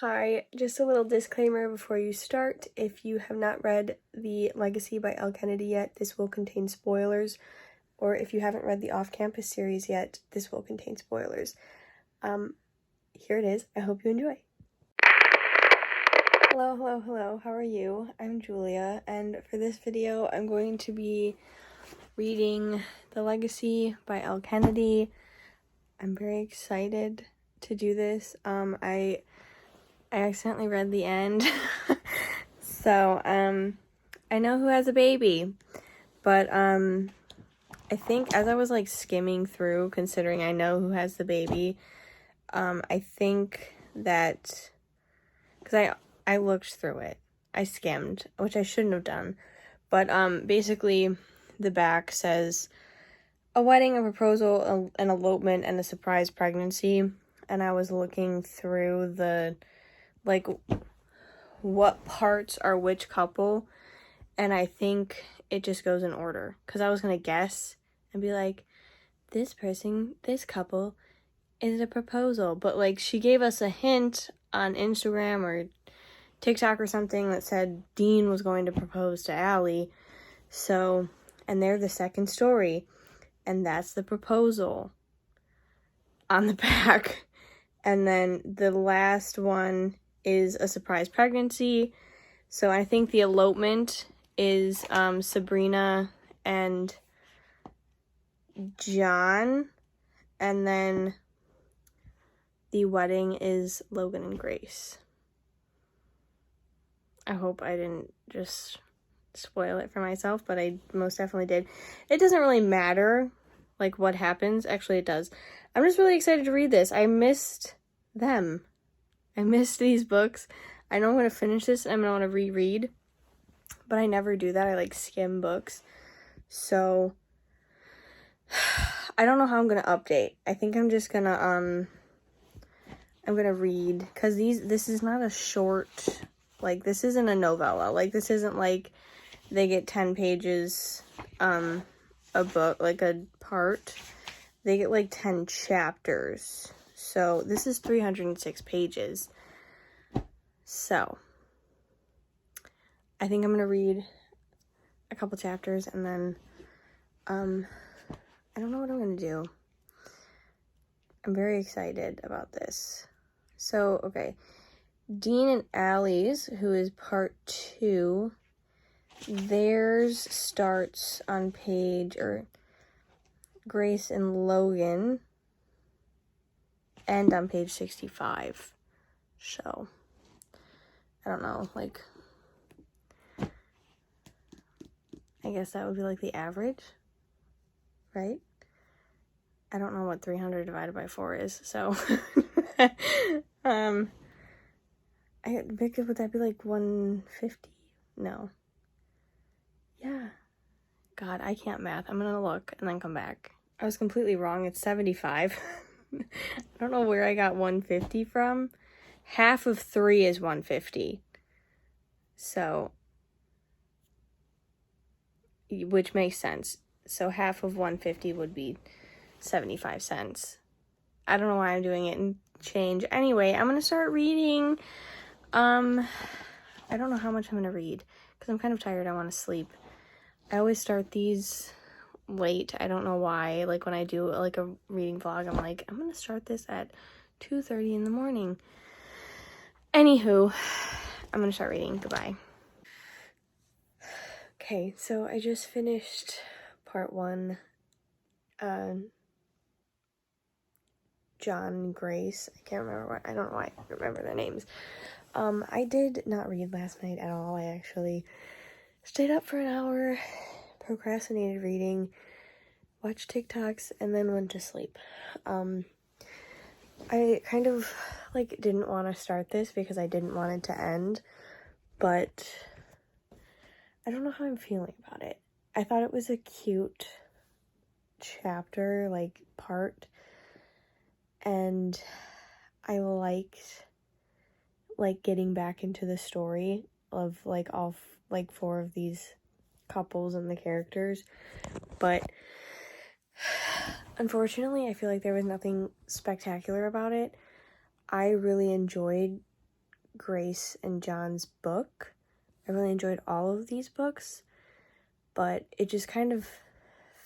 Hi, just a little disclaimer before you start. If you have not read The Legacy by Elle Kennedy yet, this will contain spoilers. Or if you haven't read the Off-Campus series yet, this will contain spoilers. Here it is. I hope you enjoy. Hello. How are you? I'm Julia, and for this video, I'm going to be reading The Legacy by Elle Kennedy. I'm very excited to do this. I accidentally read the end. So, I know who has a baby, but, I think as I was, skimming through, considering I know who has the baby, I think that, because I looked through it, I skimmed, which I shouldn't have done, but, basically, the back says, a wedding, a proposal, an elopement, and a surprise pregnancy, and I was looking through the, what parts are which couple, and I think it just goes in order, because I was going to guess and be like, this couple is a proposal, but, she gave us a hint on Instagram or TikTok or something that said Dean was going to propose to Allie, so, and they're the second story, and that's the proposal on the back, and then the last one is a surprise pregnancy. So I think the elopement is Sabrina and John, and then the wedding is Logan and Grace. I hope I didn't just spoil it for myself, but I most definitely did. It doesn't really matter what happens. Actually, it does. I'm just really excited to read this. I missed them. I missed these books. I know I'm going to finish this and I'm going to want to reread, but I never do that. I skim books. So I don't know how I'm going to update. I think I'm just going to I'm going to read, cuz this is not a short, this isn't a novella. This isn't they get 10 pages a book, a part. They get 10 chapters. So this is 306 pages. So I think I'm gonna read a couple chapters and then I don't know what I'm gonna do. I'm very excited about this. So okay, Dean and Allie's, who is part 2, theirs starts on page, or Grace and Logan end on page 65. So I don't know, I guess that would be the average, right? I don't know what 300 divided by 4 is, so would that be 150? No. Yeah. God, I can't math. I'm gonna look and then come back. I was completely wrong. It's 75. I don't know where I got 150 from. Half of 3 is 150. So, which makes sense. So half of 150 would be 75 cents. I don't know why I'm doing it in change. Anyway, I'm going to start reading. I don't know how much I'm going to read because I'm kind of tired. I want to sleep. I always start these late. I don't know why. When I do a reading vlog, I'm I'm going to start this at 2:30 in the morning. Anywho, I'm going to start reading. Goodbye. Okay, so I just finished part 1. John and Grace. I can't remember I don't know why I remember their names. I did not read last night at all. I actually stayed up for an hour, procrastinated reading, watched TikToks, and then went to sleep. I kind of, didn't want to start this because I didn't want it to end, but I don't know how I'm feeling about it. I thought it was a cute chapter, part, and I liked, getting back into the story of, all, 4 of these couples and the characters, but unfortunately, I feel there was nothing spectacular about it. I really enjoyed Grace and John's book. I really enjoyed all of these books, but it just kind of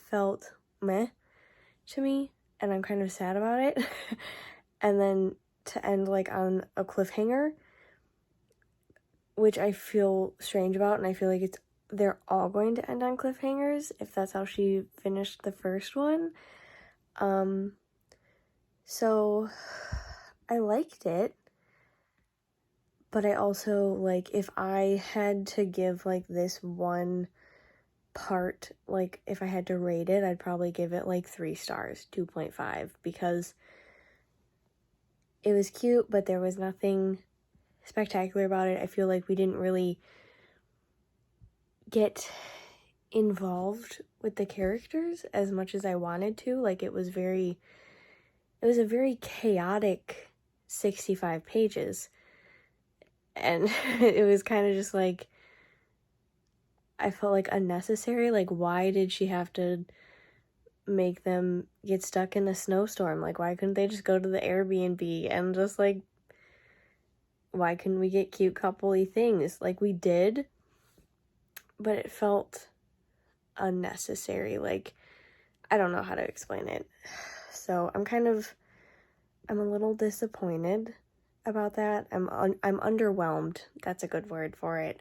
felt meh to me, and I'm kind of sad about it. And then to end like on a cliffhanger, which I feel strange about, and I feel like they're all going to end on cliffhangers if that's how she finished the first one. So I liked it, but I also, like, if I had to give like this one part, like if I had to rate it, I'd probably give it like 3 stars, 2.5, because it was cute, but there was nothing spectacular about it. I feel like we didn't really get involved with the characters as much as I wanted to. Like, it was a very chaotic 65 pages, and it was kind of just like, I felt like unnecessary. Like, why did she have to make them get stuck in a snowstorm? Like, why couldn't they just go to the Airbnb and just like, why couldn't we get cute coupley things? Like, we did, but it felt unnecessary. Like, I don't know how to explain it. So I'm a little disappointed about that. I'm underwhelmed. That's a good word for it.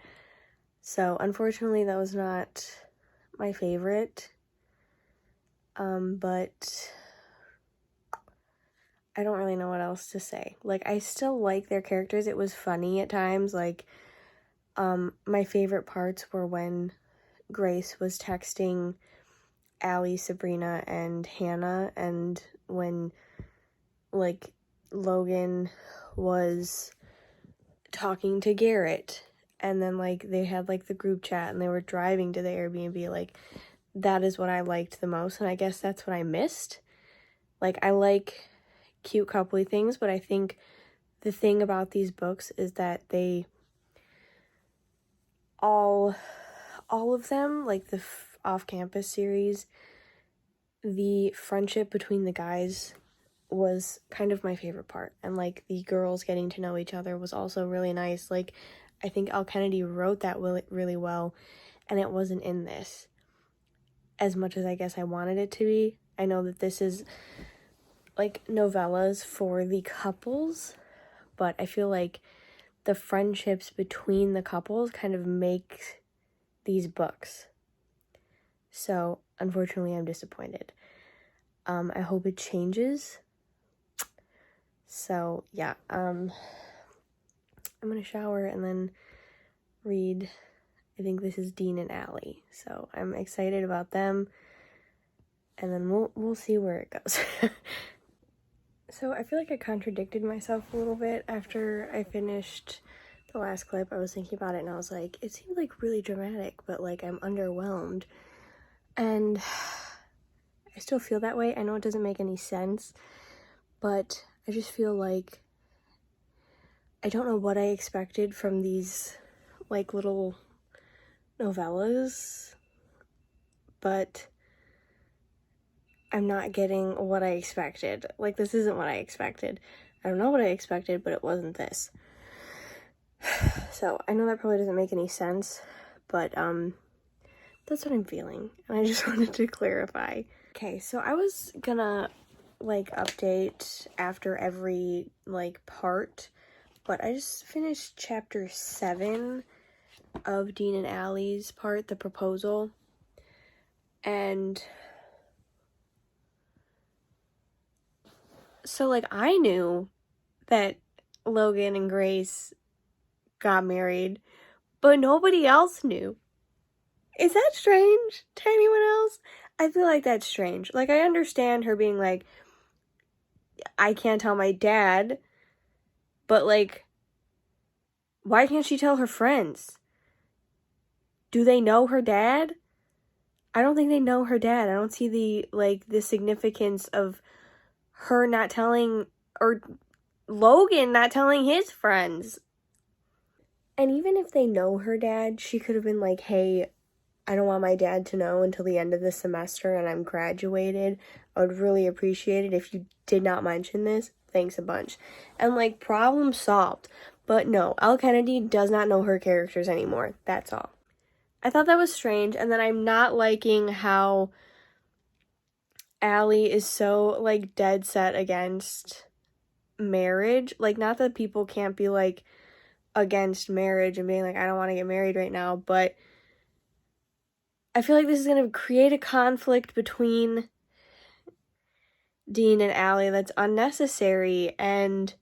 So unfortunately, that was not my favorite. But I don't really know what else to say. Like, I still like their characters. It was funny at times. Like, my favorite parts were when Grace was texting Allie, Sabrina, and Hannah, and when, like, Logan was talking to Garrett, and then, like, they had, like, the group chat, and they were driving to the Airbnb. Like, that is what I liked the most, and I guess that's what I missed. Like, I like cute coupley things, but I think the thing about these books is that they all of them, like the off-campus series, the friendship between the guys was kind of my favorite part, and like the girls getting to know each other was also really nice. Like, I think Elle Kennedy wrote that really well, and it wasn't in this as much as I guess I wanted it to be. I know that this is like novellas for the couples, but I feel like the friendships between the couples kind of make these books. So unfortunately, I'm disappointed. I hope it changes. So yeah, I'm gonna shower and then read. I think this is Dean and Allie, so I'm excited about them, and then we'll see where it goes. So I feel like I contradicted myself a little bit after I finished the last clip. I was thinking about it and I was like, it seemed like really dramatic, but like I'm underwhelmed. And I still feel that way. I know it doesn't make any sense, but I just feel like I don't know what I expected from these like little novellas, but I'm not getting what I expected. Like, this isn't what I expected. I don't know what I expected, but it wasn't this. So I know that probably doesn't make any sense, but that's what I'm feeling, and I just wanted to clarify. Okay, so I was gonna like update after every like part, but I just finished chapter 7 of Dean and Allie's part, the proposal, and so like I knew that Logan and Grace got married, but nobody else knew. Is that strange to anyone else? I feel like that's strange. Like, I understand her being like, I can't tell my dad, but like, why can't she tell her friends? Do they know her dad? I don't think they know her dad. I don't see the significance of her not telling, or Logan not telling his friends. And even if they know her dad, she could have been like, hey, I don't want my dad to know until the end of the semester and I'm graduated. I would really appreciate it if you did not mention this. Thanks a bunch. And like, problem solved. But no, Elle Kennedy does not know her characters anymore. That's all. I thought that was strange, and then I'm not liking how Allie is so, like, dead set against marriage. Like, not that people can't be, like, against marriage and being like, I don't want to get married right now, but I feel like this is going to create a conflict between Dean and Allie that's unnecessary, and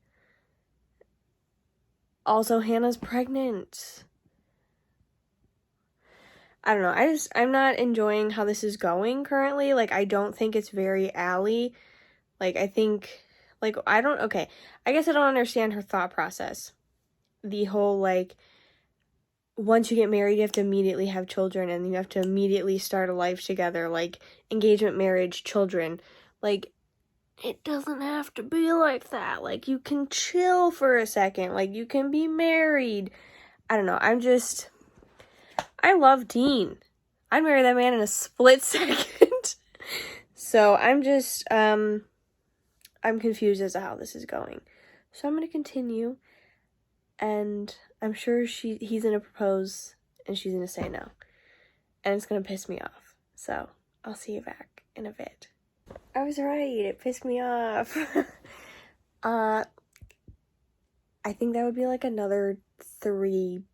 also Hannah's pregnant. I don't know, I'm not enjoying how this is going currently. Like, I don't think it's very Allie. Like, I think, like, I guess I don't understand her thought process. The whole, like, once you get married, you have to immediately have children, and you have to immediately start a life together, like, engagement, marriage, children. Like, it doesn't have to be like that. Like, you can chill for a second. Like, you can be married. I don't know, I love Dean. I'd marry that man in a split second. So I'm just, I'm confused as to how this is going. So I'm going to continue, and I'm sure he's going to propose, and she's going to say no. And it's going to piss me off. So I'll see you back in a bit. I was right. It pissed me off. I think that would be like another 3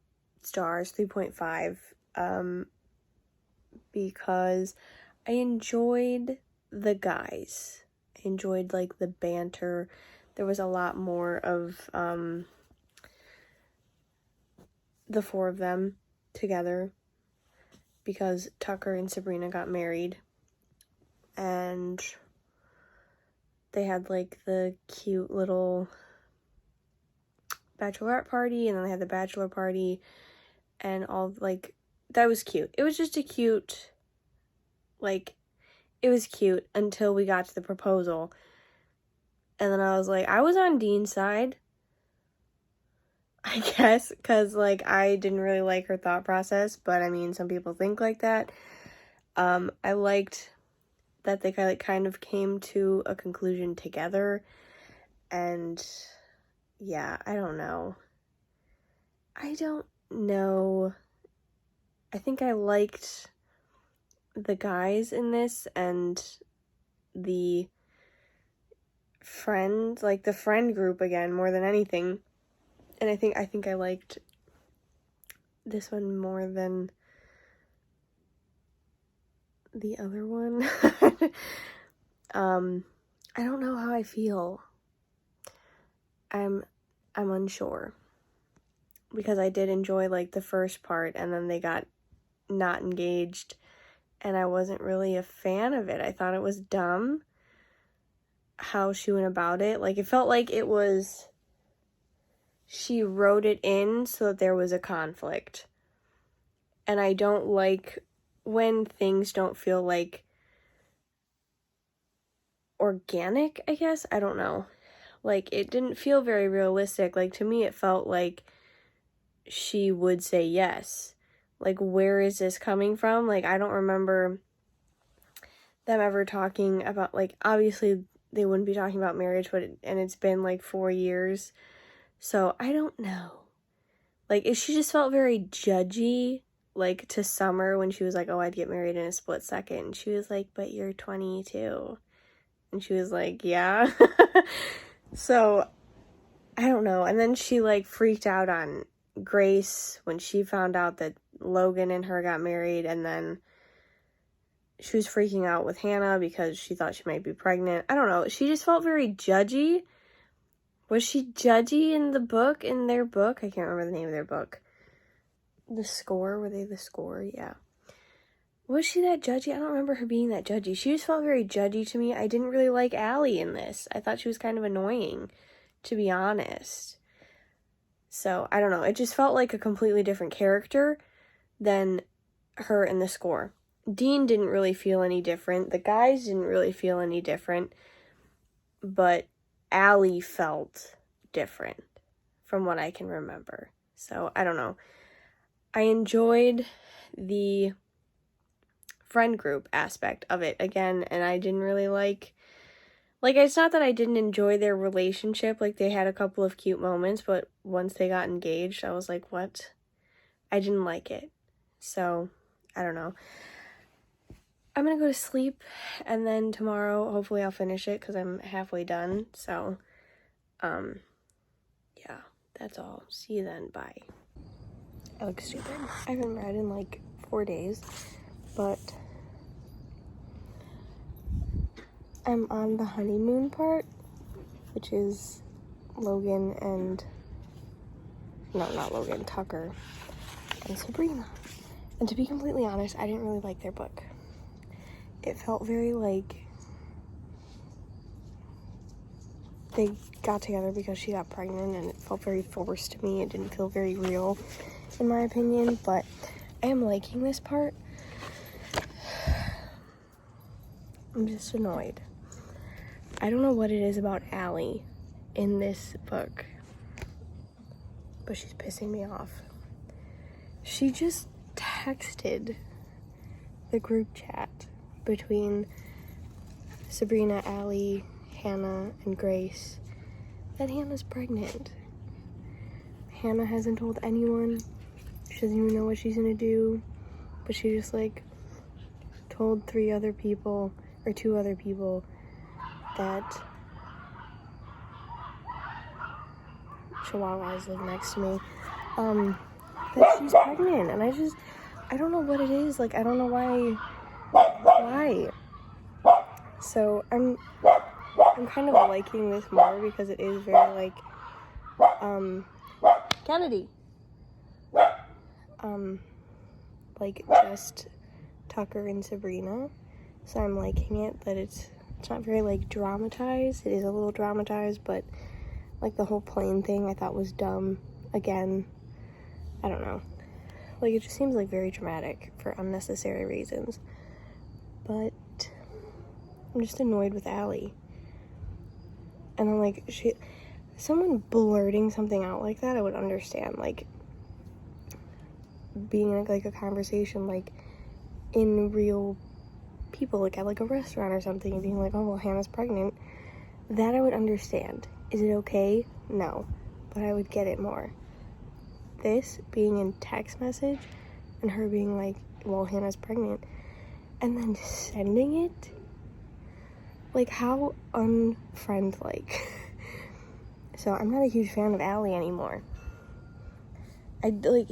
stars, 3.5. Because I enjoyed the guys. I enjoyed, like, the banter. There was a lot more of the 4 of them together, because Tucker and Sabrina got married, and they had, like, the cute little bachelorette party, and then they had the bachelor party, and all, like, that was cute. It was just a cute, like, it was cute until we got to the proposal, and then I was like, I was on Dean's side, I guess, because, like, I didn't really like her thought process, but, I mean, some people think like that. I liked that they kind of came to a conclusion together, and, yeah, I don't know. I think I liked the guys in this, and the friend, like, the friend group again, more than anything. And I think I liked this one more than the other one. I don't know how I feel. I'm unsure, because I did enjoy, like, the first part, and then they got not engaged, and I wasn't really a fan of it. I thought it was dumb how she went about it. Like, it felt like it was, she wrote it in so that there was a conflict. And I don't like when things don't feel, like, organic, I guess. I don't know. Like, it didn't feel very realistic. Like, to me, it felt like she would say yes. Like, where is this coming from? Like, I don't remember them ever talking about, like, obviously they wouldn't be talking about marriage, but and it's been, like, 4 years. So, I don't know. Like, she just felt very judgy, like, to Summer when she was like, oh, I'd get married in a split second. And she was like, but you're 22. And she was like, yeah. So, I don't know. And then she, like, freaked out on Grace when she found out that Logan and her got married, and then she was freaking out with Hannah because she thought she might be pregnant. I don't know. She just felt very judgy. Was she judgy in their book? I can't remember the name of their book. The Score? Were they The Score? Yeah. Was she that judgy? I don't remember her being that judgy. She just felt very judgy to me. I didn't really like Allie in this. I thought she was kind of annoying, to be honest. So, I don't know. It just felt like a completely different character than her in The Score. Dean didn't really feel any different. The guys didn't really feel any different. But Allie felt different from what I can remember. So, I don't know. I enjoyed the friend group aspect of it again, and I didn't really like Like, it's not that I didn't enjoy their relationship. Like, they had a couple of cute moments, but once they got engaged, I was like, what? I didn't like it. So, I don't know. I'm gonna go to sleep, and then tomorrow, hopefully I'll finish it, because I'm halfway done. So, yeah, that's all. See you then. Bye. I look stupid. I haven't read in, like, 4 days, but I'm on the honeymoon part, which is Logan and, no, not Logan, Tucker and Sabrina. And to be completely honest, I didn't really like their book. It felt very like they got together because she got pregnant, and it felt very forced to me. It didn't feel very real, in my opinion, but I am liking this part. I'm just annoyed. I don't know what it is about Allie in this book, but she's pissing me off. She just texted the group chat between Sabrina, Allie, Hannah, and Grace that Hannah's pregnant. Hannah hasn't told anyone. She doesn't even know what she's gonna do, but she just, like, told 2 other people that Chihuahuas live next to me, that she's pregnant, and I don't know what it is. Like, I don't know why. So I'm kind of liking this more because it is very, like, Kennedy, like, just Tucker and Sabrina. So I'm liking it that it's not very, like, dramatized. It is a little dramatized, but, like, the whole plane thing I thought was dumb. Again, I don't know. Like, it just seems, like, very dramatic for unnecessary reasons. But I'm just annoyed with Allie. And then, like, someone blurting something out like that, I would understand. Like, being in, like, a conversation, like, in real people, like, at, like, a restaurant or something, and being like, oh, well, Hannah's pregnant. That I would understand. Is it okay? No. But I would get it more. This being in text message, and her being like, well, Hannah's pregnant, and then sending it? Like, how unfriend-like. So, I'm not a huge fan of Allie anymore.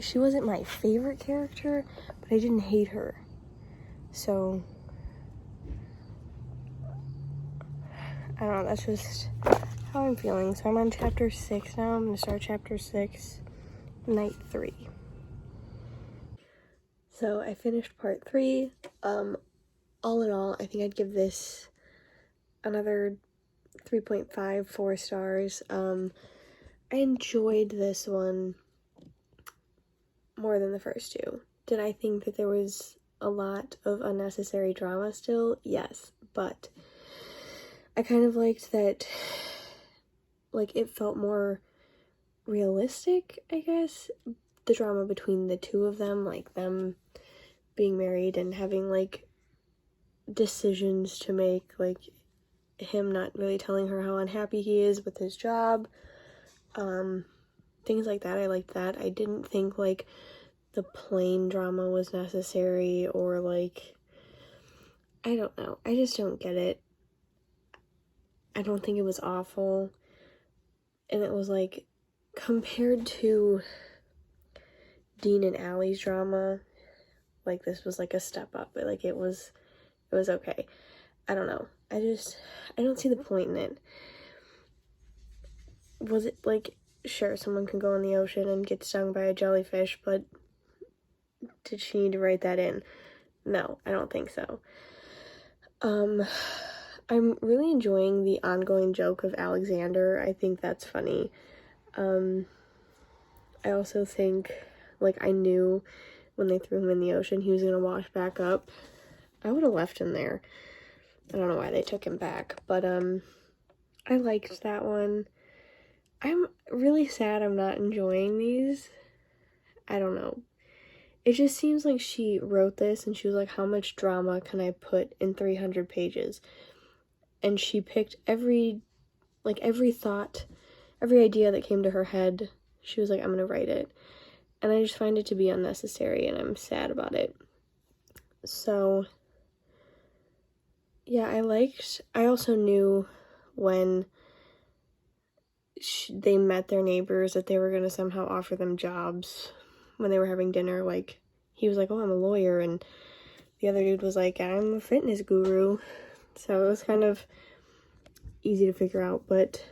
She wasn't my favorite character, but I didn't hate her. So, I don't know, that's just how I'm feeling. So I'm on chapter 6 now. I'm gonna start chapter 6, night 3. So I finished part 3. All in all, I think I'd give this another 3.5, 4 stars. I enjoyed this one more than the first 2. Did I think that there was a lot of unnecessary drama still? Yes, but I kind of liked that, like, it felt more realistic, I guess, the drama between the 2 of them, like, them being married and having, like, decisions to make, like, him not really telling her how unhappy he is with his job, things like that. I liked that. I didn't think, like, the plane drama was necessary, or, like, I don't know. I just don't get it. I don't think it was awful. And it was, like, compared to Dean and Allie's drama, like, this was, like, a step up. Like, it was okay. I don't know. I don't see the point in it. Was it, like, sure, someone can go in the ocean and get stung by a jellyfish, but did she need to write that in? No, I don't think so. I'm really enjoying the ongoing joke of Alexander. I think that's funny. I also think, like, I knew when they threw him in the ocean he was gonna wash back up. I would have left him there. I don't know why they took him back, but I liked that one. I'm really sad I'm not enjoying these. I don't know. It just seems like she wrote this and she was like, how much drama can I put in 300 pages? and she picked every thought, every idea that came to her head. She was like, I'm gonna write it. And I just find it to be unnecessary, and I'm sad about it. So, yeah, I also knew when they met their neighbors that they were gonna somehow offer them jobs when they were having dinner. Like, he was like, oh, I'm a lawyer, and the other dude was like, I'm a fitness guru. So it was kind of easy to figure out, but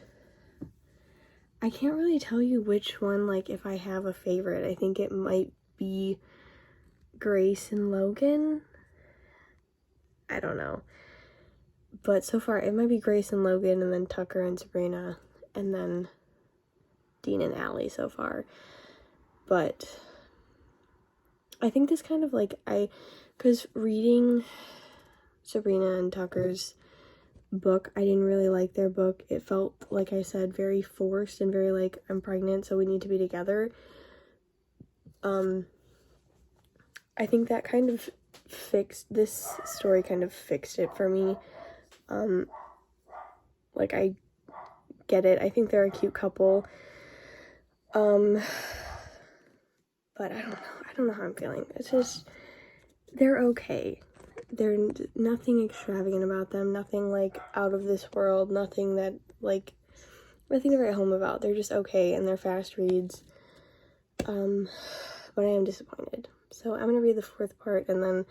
I can't really tell you which one, like, if I have a favorite. I think it might be Grace and Logan. I don't know. But so far, it might be Grace and Logan, and then Tucker and Sabrina, and then Dean and Allie so far. But I think this kind of, like, because reading Sabrina and Tucker's book, I didn't really like their book. It felt, like I said, very forced and very like, I'm pregnant, so we need to be together. I think that kind of this story kind of fixed it for me. Like, I get it. I think they're a cute couple. But I don't know how I'm feeling. It's just, they're okay. There's nothing extravagant about them, nothing, like, out of this world, nothing to write home about. They're just okay, and they're fast reads. But I am disappointed. So I'm gonna read the 4th part, and then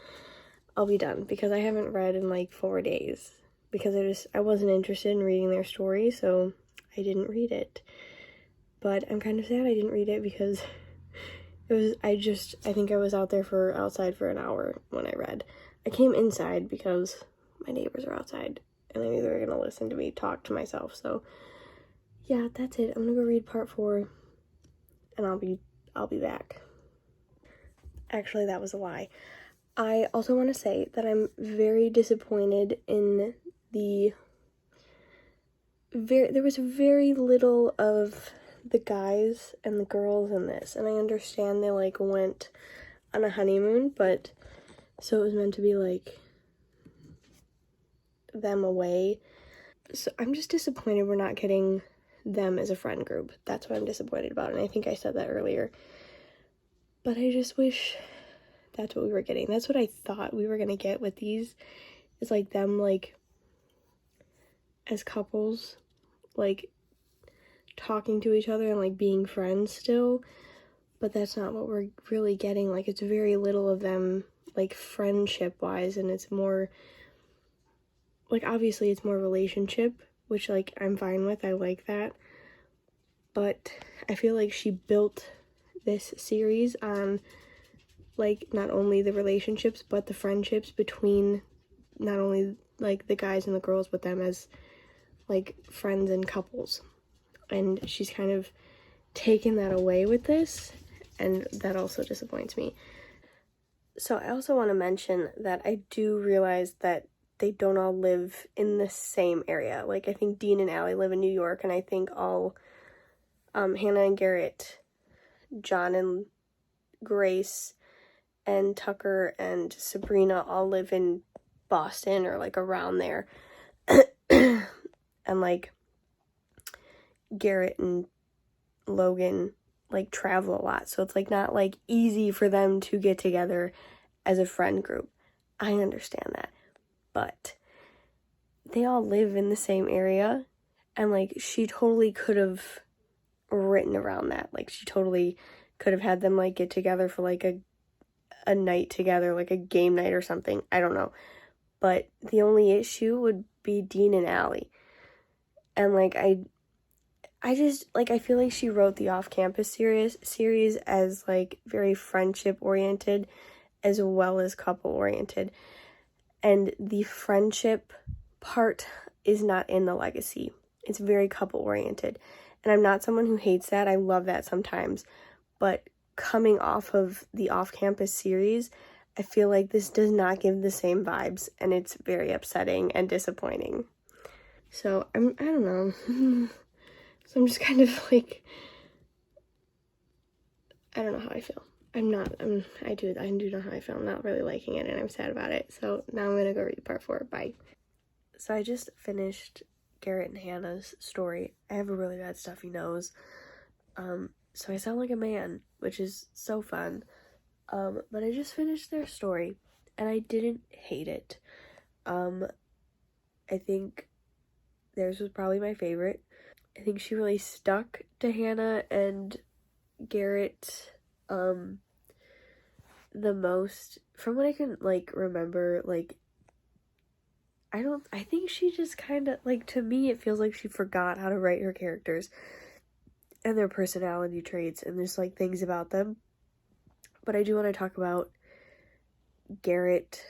I'll be done, because I haven't read in, like, 4 days, because I wasn't interested in reading their story, so I didn't read it. But I'm kind of sad I didn't read it, because I think I was outside for an hour when I read. I came inside because my neighbors are outside, and I knew they were gonna listen to me talk to myself. So yeah, that's it. I'm gonna go read part 4, and I'll be back. Actually, that was a lie. I also want to say that I'm very disappointed in there was very little of the guys and the girls in this, and I understand they, like, went on a honeymoon, but so it was meant to be, like, them away. So I'm just disappointed we're not getting them as a friend group. That's what I'm disappointed about, and I think I said that earlier. But I just wish that's what we were getting. That's what I thought we were gonna get with these, is, like, them, like, as couples, like, talking to each other and, like, being friends still. But that's not what we're really getting. Like, it's very little of them, like, friendship-wise, and it's more, like, obviously it's more relationship, which, like, I'm fine with. I like that. But I feel like she built this series on, like, not only the relationships, but the friendships between not only, like, the guys and the girls, but them as, like, friends and couples. And she's kind of taken that away with this, and that also disappoints me. So I also want to mention that I do realize that they don't all live in the same area. Like, I think Dean and Allie live in New York, and I think all Hannah and Garrett, John and Grace, and Tucker and Sabrina all live in Boston, or, like, around there. And, like, Garrett and Logan, like, travel a lot, so it's, like, not, like, easy for them to get together as a friend group. I understand that, but they all live in the same area, and, like, she totally could have written around that. Like, she totally could have had them, like, get together for, like, a night together, like a game night or something. I don't know, but the only issue would be Dean and Allie. And, like, I just, like, I feel like she wrote the off-campus series as, like, very friendship-oriented as well as couple-oriented. And the friendship part is not in the legacy. It's very couple-oriented. And I'm not someone who hates that. I love that sometimes. But coming off of the off-campus series, I feel like this does not give the same vibes, and it's very upsetting and disappointing. So, I don't know. So I'm just kind of, like, I don't know how I feel. I do know how I feel. I'm not really liking it, and I'm sad about it. So now I'm gonna go read part 4. Bye. So I just finished Garrett and Hannah's story. I have a really bad stuffy nose. So I sound like a man, which is so fun. But I just finished their story, and I didn't hate it. I think theirs was probably my favorite. I think she really stuck to Hannah and Garrett, the most. From what I can, remember, I think she just kind of, to me, it feels like she forgot how to write her characters and their personality traits and just, things about them. But I do want to talk about Garrett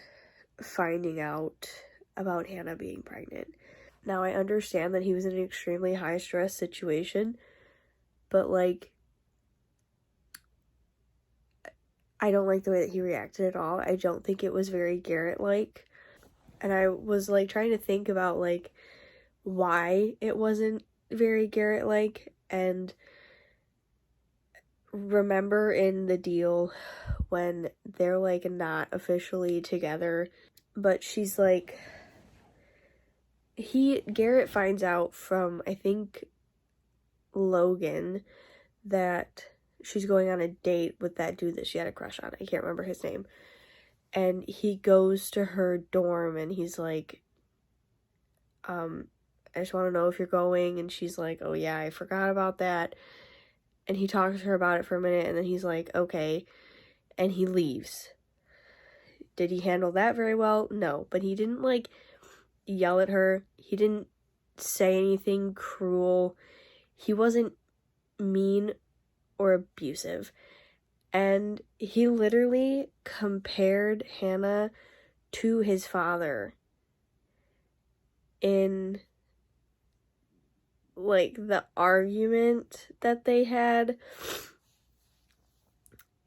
finding out about Hannah being pregnant. Now, I understand that he was in an extremely high-stress situation, but, I don't like the way that he reacted at all. I don't think it was very Garrett-like. And I was, trying to think about, why it wasn't very Garrett-like. And remember in the deal when they're, not officially together, but she's, Garrett finds out from, I think, Logan, that she's going on a date with that dude that she had a crush on. I can't remember his name. And he goes to her dorm and he's like, I just want to know if you're going. And she's like, oh yeah, I forgot about that. And he talks to her about it for a minute and then he's like, okay. And he leaves. Did he handle that very well? No. But he didn't yell at her. He didn't say anything cruel. He wasn't mean or abusive. And he literally compared Hannah to his father in, the argument that they had.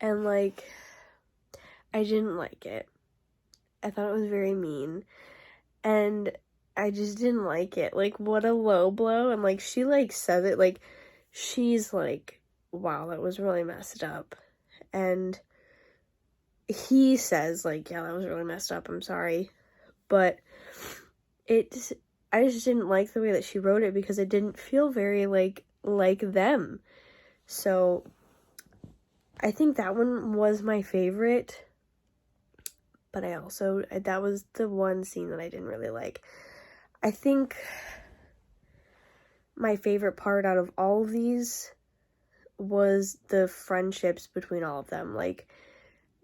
And, I didn't like it. I thought it was very mean. And I just didn't like it. What a low blow. And, she, says it, she's wow, that was really messed up. And he says, yeah, that was really messed up, I'm sorry. But I just didn't like the way that she wrote it because it didn't feel very, like them. So, I think that one was my favorite. But that was the one scene that I didn't really like. I think my favorite part out of all of these was the friendships between all of them.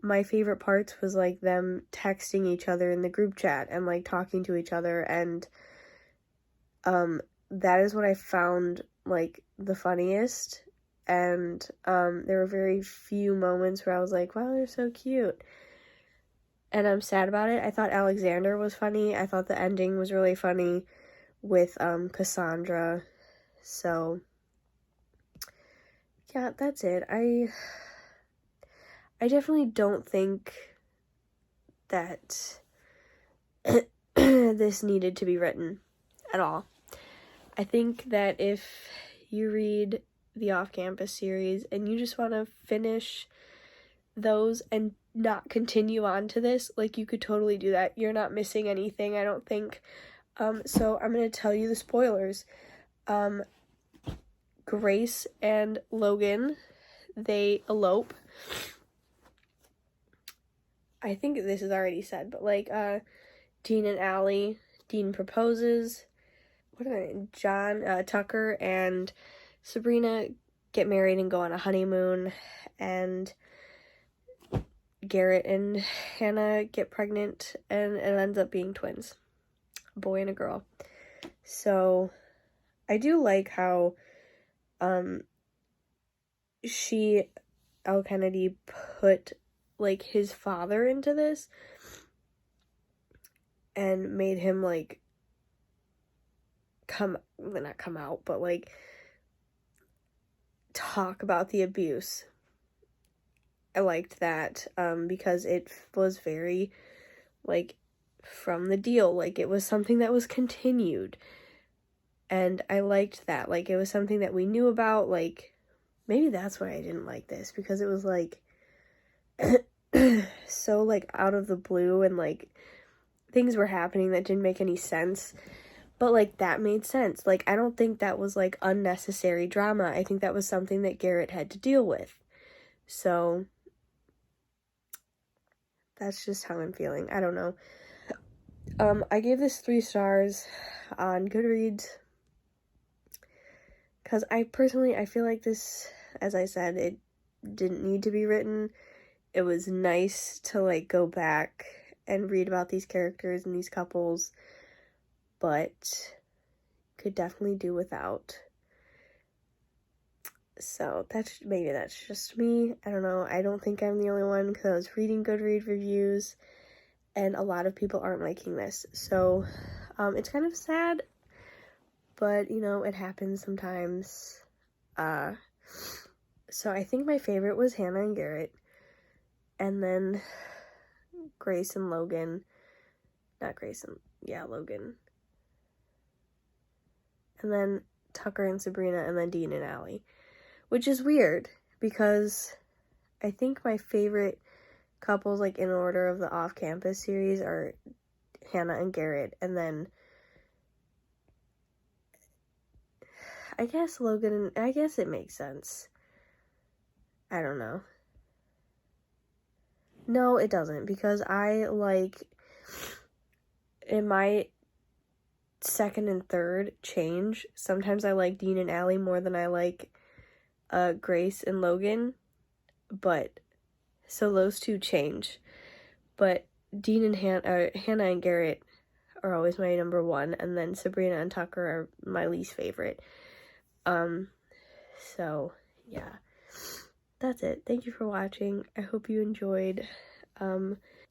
My favorite parts was, them texting each other in the group chat and, talking to each other, and, that is what I found, the funniest, and, there were very few moments where I was like, wow, they're so cute, and I'm sad about it. I thought Alexander was funny. I thought the ending was really funny with, Cassandra, so yeah, that's it. I definitely don't think that this needed to be written at all. I think that if you read the Off-Campus series and you just want to finish those and not continue on to this, you could totally do that. You're not missing anything, I don't think. So I'm going to tell you the spoilers. Grace and Logan, they elope. I think this is already said, but Dean and Allie, Dean proposes. What are they? John, Tucker, and Sabrina get married and go on a honeymoon, and Garrett and Hannah get pregnant, and it ends up being twins, a boy and a girl. So I do like how Elle Kennedy put his father into this and made him not come out, but talk about the abuse. I liked that because it was very from the deal, it was something that was continued, and I liked that. It was something that we knew about. Maybe that's why I didn't like this, because it was so out of the blue and things were happening that didn't make any sense. But, like, that made sense. Like, I don't think that was, like, unnecessary drama. I think that was something that Garrett had to deal with. So, that's just how I'm feeling. I don't know. I gave this 3 stars on Goodreads. Because I feel like this, as I said, it didn't need to be written. It was nice to, like, go back and read about these characters and these couples, but could definitely do without. So maybe that's just me. I don't know. I don't think I'm the only one, because I was reading Goodreads reviews and a lot of people aren't liking this. So it's kind of sad, but you know, it happens sometimes. So I think my favorite was Hannah and Garrett, and then Grace and Logan. Logan. And then Tucker and Sabrina, and then Dean and Allie. Which is weird, because I think my favorite couples, like, in order of the off-campus series are Hannah and Garrett, and then I guess Logan, and I guess it makes sense. I don't know. No, it doesn't, because I like, in my second and third change, sometimes I like Dean and Allie more than I like Grace and Logan, but so those two change, but Dean and Hannah and Garrett are always my number 1, and then Sabrina and Tucker are my least favorite. So yeah, that's it. Thank you for watching. I hope you enjoyed.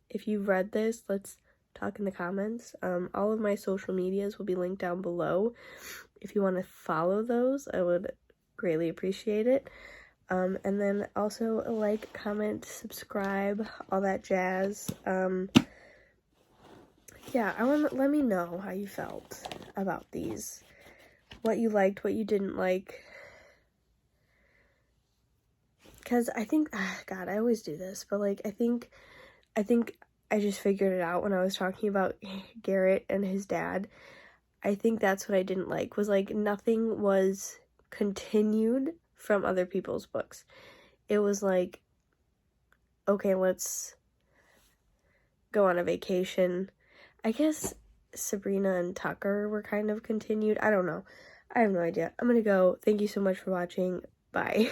If you read this, let's talk in the comments. All of my social medias will be linked down below. If you want to follow those, I would greatly appreciate it. And then also like, comment, subscribe, all that jazz. Yeah, let me know how you felt about these. What you liked, what you didn't like. Because I think, God, I always do this, but, like, I think I just figured it out when I was talking about Garrett and his dad. I think that's what I didn't like, was, like, nothing was continued from other people's books. It was like, okay, let's go on a vacation. I guess Sabrina and Tucker were kind of continued. I don't know. I have no idea. I'm gonna go. Thank you so much for watching. Bye.